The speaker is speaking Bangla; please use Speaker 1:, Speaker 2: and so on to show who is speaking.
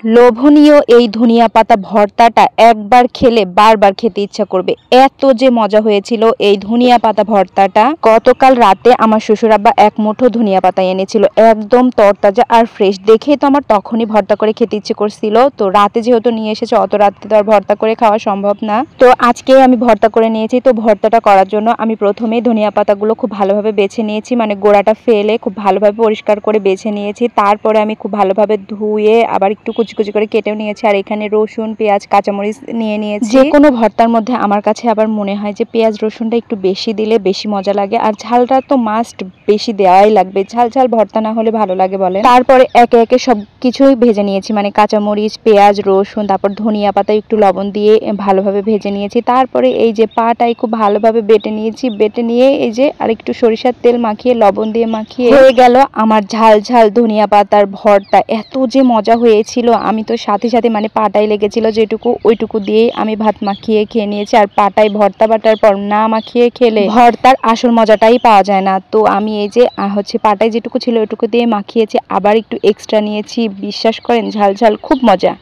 Speaker 1: লোভনীয় এই ধনিয়া পাতা ভর্তাটা একবার খেলে বারবার খেতে ইচ্ছা করবে। এত যে মজা হয়েছিল এই ধনিয়া পাতা ভর্তাটা। গতকাল রাতে আমার শ্বশুর আব্বা এক মুঠো ধনিয়া পাতা এনেছিল, একদম তরতাজা আর ফ্রেশ। দেখেই তো আমার তখনই ভর্তা করে খেতে ইচ্ছে করছিল। তো রাতে যেহেতু নিয়ে এসেছে, অত রাতে তো আর ভর্তা করে খাওয়া সম্ভব না, তো আজকে আমি ভর্তা করে নিয়েছি। তো ভর্তাটা করার জন্য আমি প্রথমেই ধনিয়া পাতাগুলো খুব ভালোভাবে বেছে নিয়েছি, মানে গোড়াটা ফেলে খুব ভালোভাবে পরিষ্কার করে বেছে নিয়েছি। তারপরে আমি খুব ভালোভাবে ধুয়ে আবার একটু কুচি কুচি করে কেটেও নিয়েছি। আর এখানে রসুন, পেঁয়াজ, কাঁচামরিচ নিয়ে নিয়েছি। যে কোনো ভর্তার মধ্যে আমার কাছে আবার মনে হয় যে পেঁয়াজ রসুনটা একটু বেশি দিলে বেশি মজা লাগে, আর ঝালটা তো মাস্ট বেশি দেওয়াই লাগবে, ঝাল ঝাল ভর্তা না হলে ভালো লাগে বলে। তারপরে একে একে সব কিছুই ভেজে নিয়েছি, মানে কাঁচামরিচ, পেঁয়াজ, রসুন, তারপর ধনিয়া পাতা একটু লবণ দিয়ে ভালোভাবে ভেজে নিয়েছি। তারপরে এই যে পাটাই খুব ভালোভাবে বেটে নিয়েছি, বেটে নিয়ে এই যে আর একটু সরিষার তেল মাখিয়ে লবণ দিয়ে মাখিয়ে হয়ে গেল আমার ঝাল ঝাল ধনিয়া পাতার ভর্তা। এত যে মজা হয়েছিল, আমি তো সাথে সাথে মানে পাটায় লেগেছিল যেটুকু, ওইটুকু দিয়েই আমি ভাত মাখিয়ে খেয়ে নিয়েছি। আর পাটায় ভর্তা বাটার পর না মাখিয়ে খেলে ভর্তার আসল মজাটাই পাওয়া যায় না। তো আমি এই যে পাটায় যেটুকু ছিল ওইটুকু দিয়ে মাখিয়েছি, আবার একটু এক্সট্রা নিয়েছি। বিশ্বাস করেন ঝাল ঝাল খুব মজা।